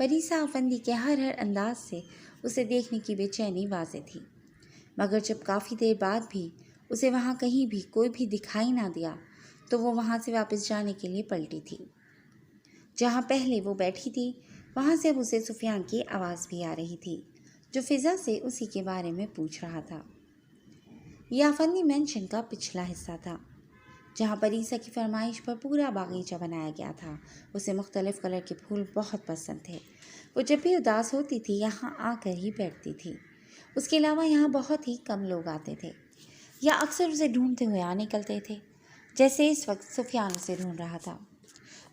پریسا افندی کے ہر انداز سے اسے دیکھنے کی بے چینی واضح تھی، مگر جب کافی دیر بعد بھی اسے وہاں کہیں بھی کوئی بھی دکھائی نہ دیا تو وہ وہاں سے واپس جانے کے لیے پلٹی تھی۔ جہاں پہلے وہ بیٹھی تھی وہاں سے اب اسے سفیان کی آواز بھی آ رہی تھی، جو فضا سے اسی کے بارے میں پوچھ رہا تھا۔ یہ افندی مینشن کا پچھلا حصہ تھا، جہاں پریسا کی فرمائش پر پورا باغیچہ بنایا گیا تھا۔ اسے مختلف کلر کے پھول بہت پسند تھے۔ وہ جب بھی اداس ہوتی تھی یہاں آ کر ہی بیٹھتی تھی۔ اس کے علاوہ یہاں بہت ہی کم لوگ آتے تھے یا اکثر اسے ڈھونڈتے ہوئے آ نکلتے تھے، جیسے اس وقت سفیان اسے ڈھونڈ رہا تھا۔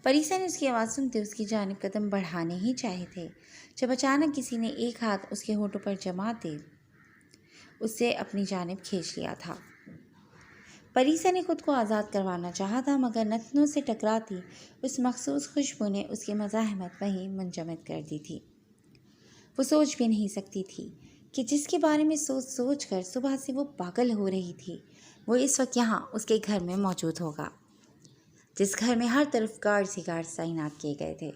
پریسا نے اس کی آواز سنتے اس کی جانب قدم بڑھانے ہی چاہے تھے جب اچانک کسی نے ایک ہاتھ اس کے ہونٹوں پر جماتے اسے اپنی جانب کھینچ لیا تھا۔ پریسا نے خود کو آزاد کروانا چاہا تھا، مگر نتنوں سے ٹکراتی اس مخصوص خوشبو نے اس کی مزاحمت وہیں منجمد کر دی تھی۔ وہ سوچ بھی نہیں سکتی تھی کہ جس کے بارے میں سوچ کر صبح سے وہ پاگل ہو رہی تھی وہ اس وقت یہاں اس کے گھر میں موجود ہوگا، جس گھر میں ہر طرف گارڈ تعینات کیے گئے تھے۔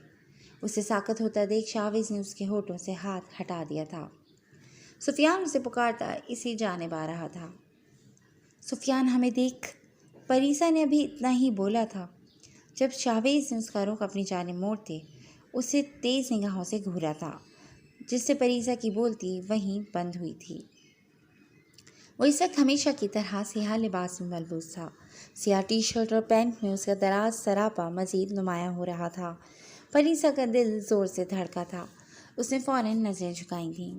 اسے ساکت ہوتا دیکھ شاویز نے اس کے ہونٹوں سے ہاتھ ہٹا دیا تھا۔ سفیان اسے پکارتا اسی جانب آ رہا تھا۔ سفیان ہمیں دیکھ، پریسا نے ابھی اتنا ہی بولا تھا جب شاویز نے اس کا رخ اپنی جانب موڑتے اسے تیز نگاہوں سے گھورا تھا، جس سے پریسا کی بولتی وہیں بند ہوئی تھی۔ وہ اس وقت ہمیشہ کی طرح سیاہ لباس میں ملبوس تھا۔ سیاہ ٹی شرٹ اور پینٹ میں اس کا دراز سراپا مزید نمایاں ہو رہا تھا۔ پریسا کا دل زور سے دھڑکا تھا۔ اس نے فوراً نظریں جھکائی تھیں۔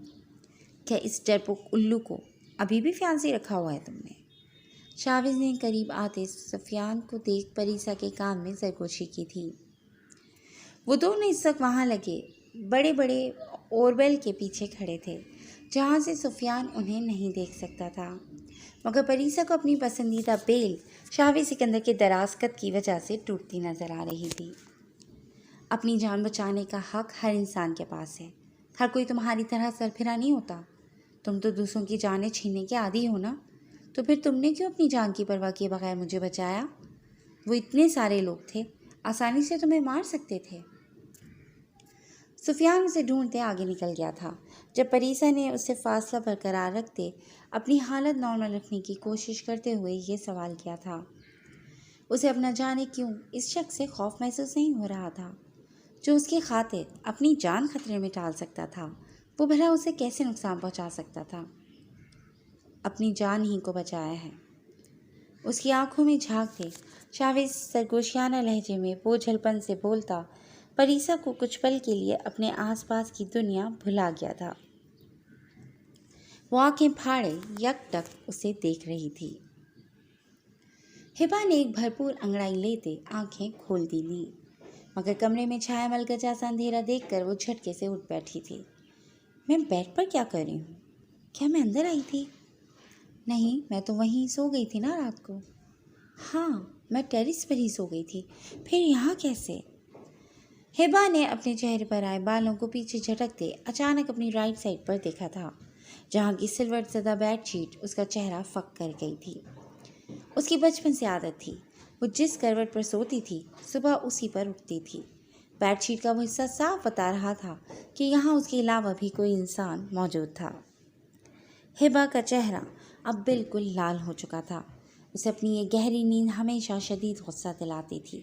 کیا اس ڈرپوک الو کو ابھی بھی فیانسی رکھا ہوا ہے تم نے؟ شاویز نے قریب آتے سفیان کو دیکھ پریسا کے کان میں سرگوشی کی تھی۔ وہ دونوں اس وقت وہاں لگے بڑے بڑے اوربل کے پیچھے کھڑے تھے، جہاں سے سفیان انہیں نہیں دیکھ سکتا تھا، مگر پریسا کو اپنی پسندیدہ بیل شاویز سکندر کے دراز قد کی وجہ سے ٹوٹتی نظر آ رہی تھی۔ اپنی جان بچانے کا حق ہر انسان کے پاس ہے۔ ہر کوئی تمہاری طرح سرپھرا نہیں ہوتا۔ تم تو دوسروں کی جانیں چھیننے کے عادی ہو نا، تو پھر تم نے کیوں اپنی جان کی پرواہ کیے بغیر مجھے بچایا؟ وہ اتنے سارے لوگ تھے، آسانی سے تمہیں مار سکتے تھے۔ سفیان اسے ڈھونڈتے آگے نکل گیا تھا، جب پریسا نے اس سے فاصلہ برقرار رکھتے اپنی حالت نارمل رکھنے کی کوشش کرتے ہوئے یہ سوال کیا تھا۔ اسے اپنا جانے کیوں اس شخص سے خوف محسوس نہیں ہو رہا تھا، جو اس کی خاطر اپنی جان خطرے میں ڈال سکتا تھا۔ وہ بھلا اسے کیسے نقصان پہنچا سکتا تھا؟ اپنی جان ہی کو بچایا ہے۔ اس کی آنکھوں میں جھانکتے شاویز سرگوشیانہ لہجے میں بوجھل پن سے بولتا پریسا کو کچھ پل کے لیے اپنے آس پاس کی دنیا بھلا گیا تھا۔ وہ آنکھیں پھاڑے یک ٹک اسے دیکھ رہی تھی۔ ہبا نے ایک بھرپور انگڑائی لیتے آنکھیں کھول دی لی، مگر کمرے میں چھایا ملکہ سا اندھیرا دیکھ کر وہ جھٹکے سے اٹھ بیٹھی تھی۔ میں بیڈ پر کیا کر رہی ہوں؟ کیا میں اندر آئی تھی؟ نہیں، میں تو وہیں سو گئی تھی نا رات کو۔ ہاں، میں ٹیرس پر ہی سو گئی تھی، پھر یہاں کیسے؟ ہبا نے اپنے چہرے پر آئے بالوں کو پیچھے جھٹکتے اچانک اپنی رائٹ سائڈ پر دیکھا تھا، جہاں کی سلوٹ زدہ بیڈ شیٹ اس کا چہرہ فک کر گئی تھی۔ اس کی بچپن سے عادت تھی، وہ جس کروٹ پر سوتی تھی صبح اسی پر اٹھتی تھی۔ بیڈ شیٹ کا وہ حصہ صاف بتا رہا تھا کہ یہاں اس کے علاوہ بھی کوئی انسان موجود تھا۔ ہبا کا چہرہ اب بالکل لال ہو چکا تھا۔ اسے اپنی یہ گہری نیند ہمیشہ شدید غصہ دلاتی تھی۔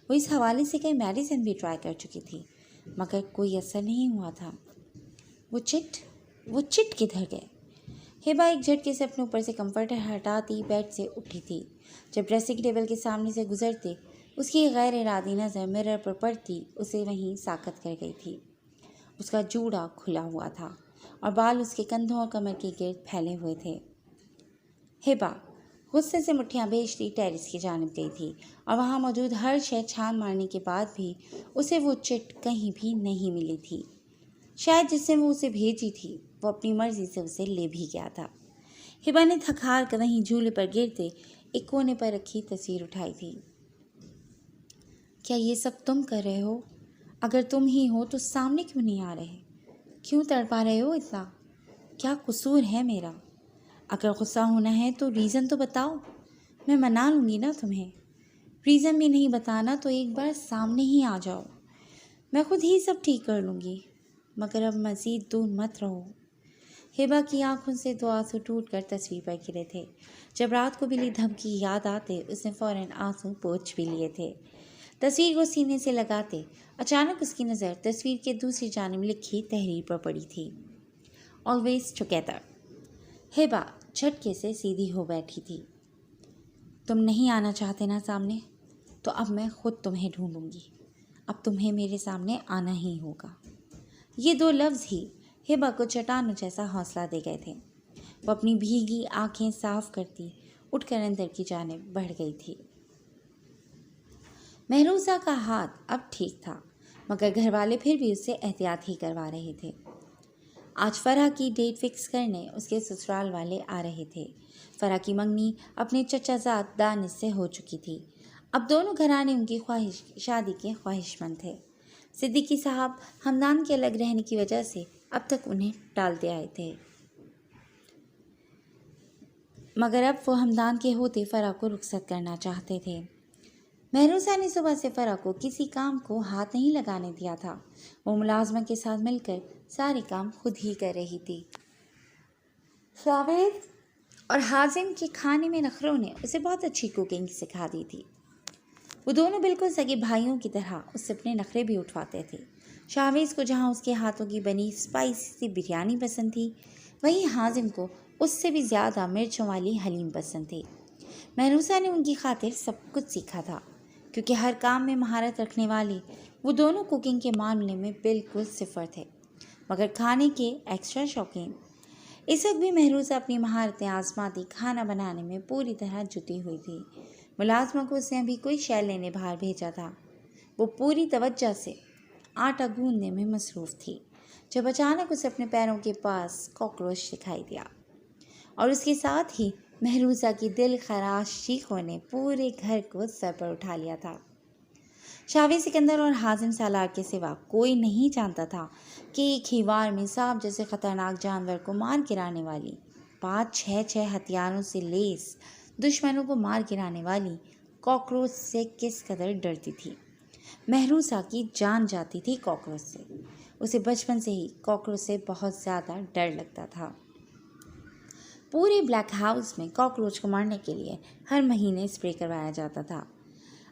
وہ اس حوالے سے کئی میڈیسن بھی ٹرائی کر چکی تھی، مگر کوئی اثر نہیں ہوا تھا۔ وہ چٹ کدھر گئے؟ ہبا ایک جھٹکے سے اپنے اوپر سے کمفرٹر ہٹاتی بیڈ سے اٹھی تھی۔ جب ڈریسنگ ٹیبل کے سامنے سے گزرتے اس کی غیر ارادی نظر مرر پر پڑتی اسے وہیں ساکت کر گئی تھی۔ اس کا جوڑا کھلا ہوا تھا اور بال اس کے کندھوں اور کمر کے گرد پھیلے ہوئے تھے۔ ہبا غصے سے مٹھیاں بھیجتی ٹیرس کی جانب گئی تھی اور وہاں موجود ہر شے چھان مارنے کے بعد بھی اسے وہ چٹ کہیں بھی نہیں ملی تھی۔ شاید جس سے وہ اسے بھیجی تھی وہ اپنی مرضی سے اسے لے بھی گیا تھا۔ ہبا نے تھک ہار کر وہیں جھولے پر گرتے ایک کونے پر رکھی تصویر اٹھائی تھی۔ کیا یہ سب تم کر رہے ہو؟ اگر تم ہی ہو تو سامنے کیوں نہیں آ رہے؟ کیوں تڑپا رہے ہو اتنا؟ کیا قصور ہے میرا؟ اگر غصہ ہونا ہے تو ریزن تو بتاؤ، میں منا لوں گی نا تمہیں۔ ریزن بھی نہیں بتانا تو ایک بار سامنے ہی آ جاؤ۔ میں خود ہی سب ٹھیک کر لوں گی، مگر اب مزید دور مت رہو۔ ہبا کی آنکھوں سے دو آنسو ٹوٹ کر تصویر پر گرے تھے۔ جب رات کو ملی دھمکی یاد آتے اس نے فوراً آنسو پوچھ بھی لیے تھے۔ تصویر کو سینے سے لگاتے اچانک اس کی نظر تصویر کے دوسری جانب لکھی تحریر پر پڑی تھی، آلویز ٹوگیدر۔ ہبا جھٹکے سے سیدھی ہو بیٹھی تھی۔ تم نہیں آنا چاہتے نا سامنے؟ تو اب میں خود تمہیں ڈھونڈوں گی، اب تمہیں میرے سامنے آنا ہی ہوگا۔ یہ دو لفظ ہی ہبا کو چٹانوں جیسا حوصلہ دے گئے تھے۔ وہ اپنی بھیگی آنکھیں صاف کرتی اٹھ کر اندر کی جانب بڑھ گئی تھی۔ مہروزہ کا ہاتھ اب ٹھیک تھا، مگر گھر والے پھر بھی اس سے احتیاط ہی کروا رہے تھے۔ آج فرح کی ڈیٹ فکس کرنے اس کے سسرال والے آ رہے تھے۔ فرح کی منگنی اپنے چچا زاد دانش سے ہو چکی تھی۔ اب دونوں گھرانے ان کی شادی کے خواہش مند تھے۔ صدیقی صاحب ہمدان کے الگ رہنے کی وجہ سے اب تک انہیں ٹالتے آئے تھے، مگر اب وہ ہمدان کے ہوتے فرح کو رخصت کرنا چاہتے تھے۔ مہروزہ نے صبح سے فرح کو کسی کام کو ہاتھ نہیں لگانے دیا تھا۔ وہ ملازمہ کے ساتھ مل کر سارے کام خود ہی کر رہی تھی۔ شاوید اور حازم کے کھانے میں نخروں نے اسے بہت اچھی کوکنگ سکھا دی تھی۔ وہ دونوں بالکل سگے بھائیوں کی طرح اس سے اپنے نخرے بھی اٹھواتے تھے۔ شاویز کو جہاں اس کے ہاتھوں کی بنی اسپائسی سی بریانی پسند تھی، وہیں حازم کو اس سے بھی زیادہ مرچوں والی حلیم پسند تھی۔ مہروزہ نے ان کی خاطر سب کچھ سیکھا تھا، کیونکہ ہر کام میں مہارت رکھنے والے وہ دونوں کوکنگ کے معاملے میں بالکل صفر تھے، مگر کھانے کے ایکسٹرا شوقین۔ اس وقت بھی مہروزہ اپنی مہارتیں آزماتی کھانا بنانے میں پوری طرح جٹی ہوئی تھی۔ ملازمہ کو اس نے ابھی کوئی شے لینے باہر بھیجا تھا۔ وہ پوری توجہ سے آٹا گوندنے میں مصروف تھی، جب اچانک اسے اپنے پیروں کے پاس کاکروچ دکھائی دیا، اور اس کے ساتھ ہی مہروزہ کی دل خراش چیخوں نے پورے گھر کو سر پر اٹھا لیا تھا۔ شاوید سکندر اور حازم سالار کے سوا کوئی نہیں جانتا تھا کہ ایک ہی وار میں سانپ جیسے خطرناک جانور کو مار گرانے والی، 5-6 ہتھیاروں سے لیس دشمنوں کو مار گرانے والی کاکروچ سے کس قدر ڈرتی تھی۔ مہروزہ کی جان جاتی تھی کاکروچ سے۔ اسے بچپن سے ہی کاکروچ سے بہت زیادہ ڈر لگتا تھا۔ پورے بلیک ہاؤس میں کاکروچ کو مارنے کے لیے ہر مہینے اسپرے کروایا جاتا تھا۔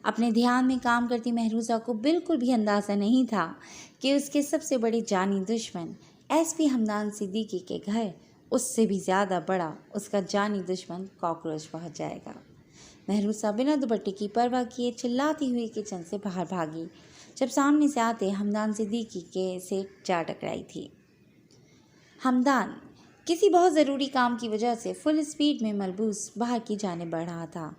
اپنے دھیان میں کام کرتی مہروزہ کو بالکل بھی اندازہ نہیں تھا کہ اس کے سب سے بڑے جانی دشمن ایس پی ہمدان صدیقی کے گھر اس سے بھی زیادہ بڑا اس کا جانی دشمن کاکروچ پہنچ جائے گا۔ مہروزہ بنا دوپٹے کی پرواہ کیے چلاتی ہوئی کچن سے باہر بھاگی، جب سامنے سے آتے ہمدان صدیقی کے سے جا ٹکرائی تھی۔ ہمدان کسی بہت ضروری کام کی وجہ سے فل اسپیڈ میں ملبوس باہر کی جانب بڑھ رہا تھا۔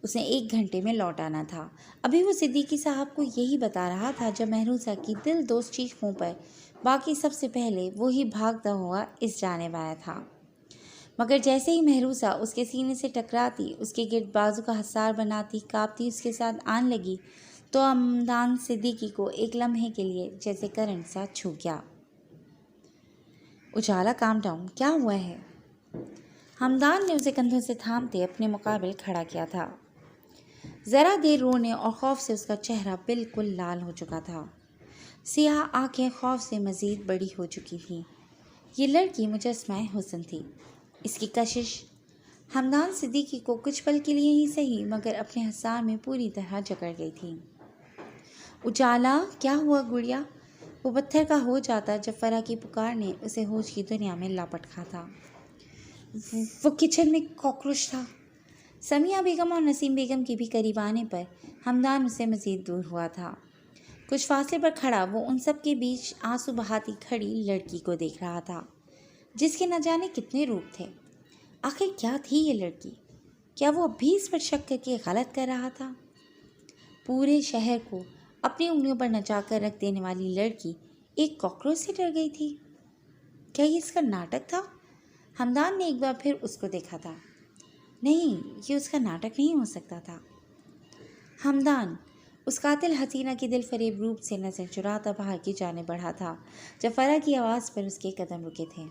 اسے 1 گھنٹے میں لوٹ آنا تھا۔ ابھی وہ صدیقی صاحب کو یہی بتا رہا تھا جب مہروزہ کی دل دوز چیخوں پر باقی سب سے پہلے وہی بھاگتا ہوا اس جانب آیا تھا، مگر جیسے ہی مہروزہ اس کے سینے سے ٹکراتی، اس کے گرد بازو کا حصار بناتی کاپتی اس کے ساتھ آن لگی، تو ہمدان صدیقی کو ایک لمحے کے لیے جیسے کرنٹ سا چھو گیا۔ اجالا کام ڈاؤن، کیا ہوا ہے؟ ہمدان نے اسے کندھوں سے تھامتے اپنے مقابل کھڑا کیا تھا۔ ذرا دیر رونے اور خوف سے اس کا چہرہ بالکل لال ہو چکا تھا۔ سیاہ آنکھیں خوف سے مزید بڑی ہو چکی تھیں۔ یہ لڑکی مجسمہ حسن تھی۔ اس کی کشش ہمدان صدیقی کو کچھ پل کے لیے ہی صحیح مگر اپنے حصار میں پوری طرح جکڑ گئی تھی۔ اجالا، کیا ہوا گڑیا؟ وہ پتھر کا ہو جاتا جب فرح کی پکار نے اسے ہوش کی دنیا میں لاپٹکا تھا۔ وہ کچن میں کاکروچ تھا۔ سمیہ بیگم اور نسیم بیگم کے بھی قریب آنے پر ہمدان اسے مزید دور ہوا تھا۔ کچھ فاصلے پر کھڑا وہ ان سب کے بیچ آنسو بہاتی کھڑی لڑکی کو دیکھ رہا تھا، جس کے نہ جانے کتنے روپ تھے۔ آخر کیا تھی یہ لڑکی؟ کیا وہ اب بھی اس پر شک کر کے غلط کر رہا تھا؟ پورے شہر کو اپنی انگلیوں پر نچا کر رکھ دینے والی لڑکی ایک کاکروچ سے ڈر گئی تھی؟ کیا یہ اس کا ناٹک تھا؟ ہمدان نے ایک بار پھر اس کو دیکھا تھا۔ نہیں، یہ اس کا ناٹک نہیں ہو سکتا تھا۔ ہمدان اس قاتل حسینہ کی دل فریب روپ سے نظر چراتا باہر کی جانب بڑھا تھا جب فرح کی آواز پر اس کے قدم رکے تھے۔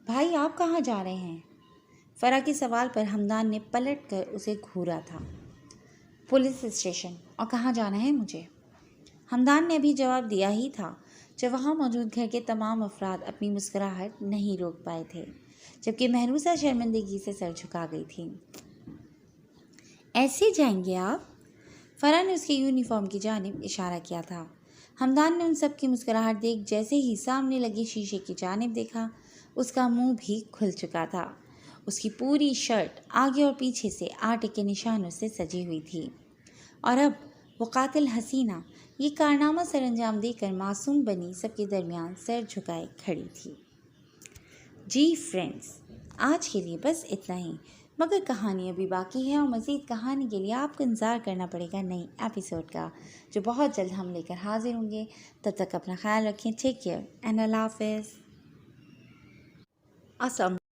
بھائی، آپ کہاں جا رہے ہیں؟ فرح کے سوال پر ہمدان نے پلٹ کر اسے گھورا تھا۔ Police station. اور کہاں جانا ہے مجھے؟ ہمدان نے ابھی جواب دیا ہی تھا جب وہاں موجود گھر کے تمام افراد اپنی مسکراہٹ نہیں روک پائے تھے، جبکہ مہروسہ شرمندگی سے سر جھکا گئی تھی۔ ایسے جائیں گے آپ؟ فرح نے اس کے یونیفارم کی جانب اشارہ کیا تھا۔ ہمدان نے ان سب کی مسکراہٹ دیکھ جیسے ہی سامنے لگے شیشے کی جانب دیکھا، اس کا منہ بھی کھل چکا تھا۔ اس کی پوری شرٹ آگے اور پیچھے سے آٹے کے نشانوں سے سجی ہوئی تھی، اور اب وہ قاتل حسینہ یہ کارنامہ سر انجام دے کر معصوم بنی سب کے درمیان سر جھکائے کھڑی تھی۔ جی فرینڈز، آج کے لیے بس اتنا ہی، مگر کہانی ابھی باقی ہے، اور مزید کہانی کے لیے آپ کو انتظار کرنا پڑے گا نئی ایپیسوڈ کا، جو بہت جلد ہم لے کر حاضر ہوں گے۔ تب تک اپنا خیال رکھیں، ٹیک کیئر اینڈ اللہ حافظ۔ السلام